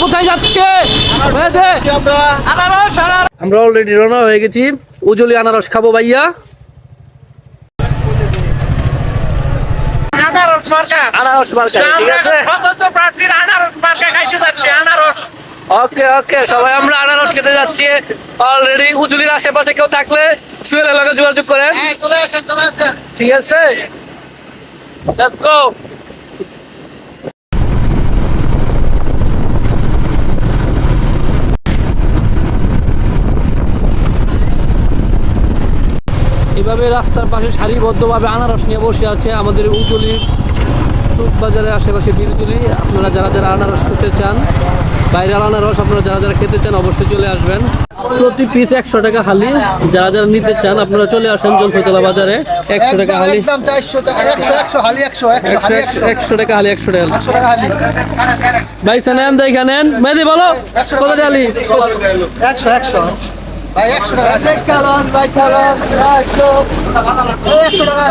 কোথায় যাচ্ছে? আমরা অলরেডি রওনা হয়ে গেছি। উজলি আনারস খাবো ভাইয়া। আনারস মার্কা, ঠিক আছে। ওকে ওকে, সবাই আমরা আনারস খেতে যাচ্ছি অলরেডি। উজুলির আশেপাশে কেউ থাকলে সুয়েলের লগে যোগাযোগ করেন, ঠিক আছে। Let's go. এভাবে রাস্তার পাশে সারিবদ্ধভাবে আনারস নিয়ে বসে আছে আমাদের উজুলির টুক বাজারের আশেপাশে বিরুজুলি। আপনারা যারা যারা আনারস খেতে চান, বাইরের আনারস আপনারা যারা যারা খেতে চান অবশ্যই চলে আসবেন। প্রতি পিস 100 টাকা হালি। যারা যারা নিতে চান আপনারা চলে আসেন জলফতলা বাজারে। 100 টাকা হালি, 100 টাকা হালি, 100 টাকা হালি। ভাই নেন, দেখে নেন। মেহেদি বলো কত টাকা হালি? 100 ভাই 100 টাকা দেখ চালান ভাই, চালান 100 টাকা।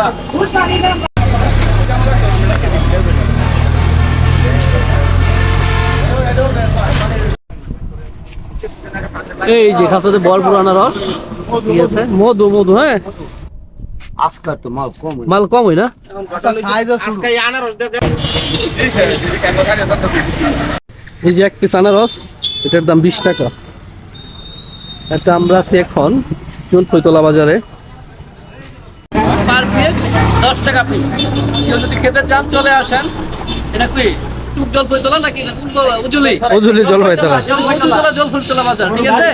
এই যে খাসাতে ভরপুর আনারস, ঠিক আছে। মধু মধু, হ্যাঁ আজকাল তো মাল কম হয় না। এই যে এক পিস আনারস, এটার দাম 20 টাকা। এটা আমরা আছি এখন জলফতলা বাজারে। পার পিস 10 টাকা পিস। কেউ যদি খেতে চান চলে আসেন। এটা কি টুক জলফতলা নাকি উজুলি? উজুলি জলফতলা, জলফতলা বাজার, ঠিক আছে।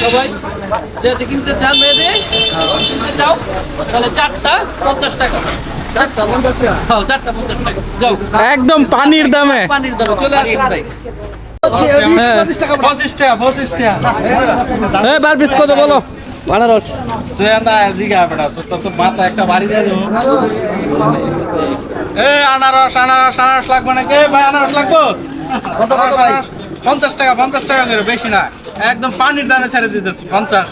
সবাই যদি কিনতে চান মেয়েদের কিনতে চাও তাহলে 4টা 50 টাকা। 4টা 50 টাকা? হ্যাঁ 4টা 50 টাকা। যাও একদম পানির দামে, পানির দামে চলে আসেন ভাই। 25 টাকা। 25 টাকা। এই বার পিস কত বলো আনারস? তুই আন্দা জিগা বেটা, তো মাথা একটা বাড়ি দিয়ে দেবো। এই আনারস লাগবে নাকি ভাই? আনারস লাগবো কত ভাই? 50 টাকা করে, বেশি না। একদম পানির দামে ছেড়ে দিতেছি 50।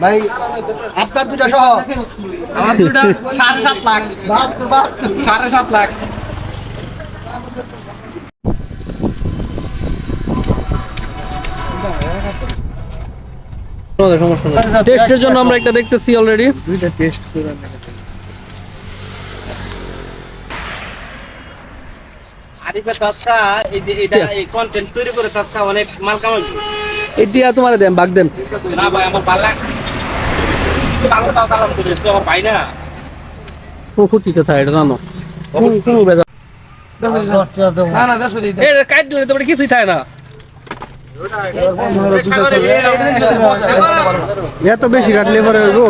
ভাই আপনার দুটা সহ আমার দুটা 7.5 লাখ। 7.5 লাখ। সমস্যা নেই, টেস্টের জন্য আমরা একটা দেখতেছি অলরেডি। দুইটা টেস্ট করে আরিফা তাসকা এই কন্টেন্ট তৈরি করে তাসকা অনেক মাল কামাইছে। এটা তোমার দেন ভাগ দেন না ভাই, আমার ভালো লাগে। তালাম করে তো আমার ভাই না। ও কুতিতে থাকে এটা জানো। তুমি বেদা না না দাও দিই। এ কাট দিলে তো কিছুই থাকে না। এত বেশি কাটলে পরে গো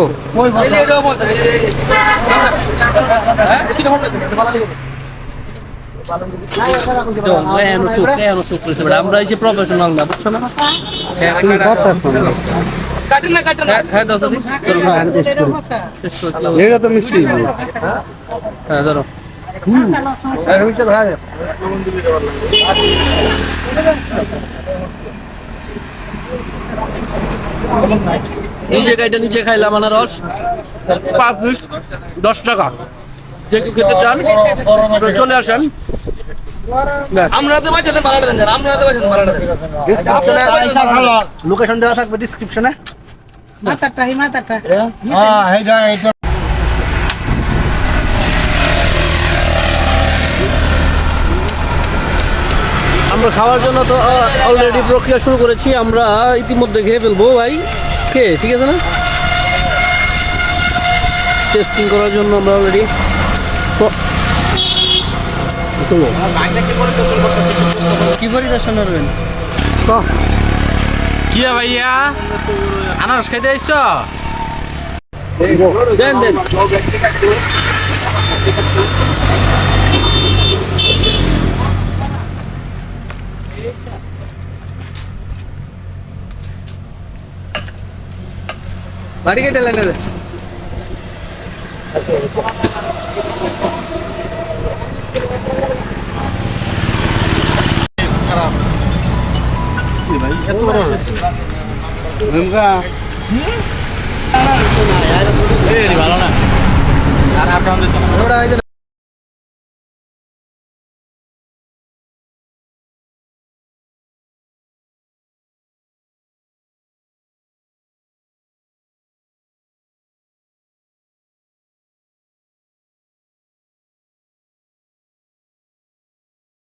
আমরা এই যে প্রফেশনাল না, বুঝছো না। এটা তো মিষ্টি। হ্যাঁ ধরো। নিজে গাইটা নিজে খাইলাম আনারস। 10 টাকা। যে কেউ খেতে চান চলে আসেন। লোকেশন দেওয়া থাকবে ডেসক্রিপশনে। আমরা খাওয়ার জন্য তো অলরেডি প্রক্রিয়া শুরু করেছি। আমরা ইতিমধ্যে খেয়ে ফেলবো ভাই, খেয়ে, ঠিক আছে না। টেস্টিং করার জন্য আমরা অলরেডি চলো। কি পরিদর্শন করবেন? কি ভাইয়া আনারস খাইতে আইছ? দেন দেন। বাড়ি কেটে লেনে ভালো না আর আপনাদের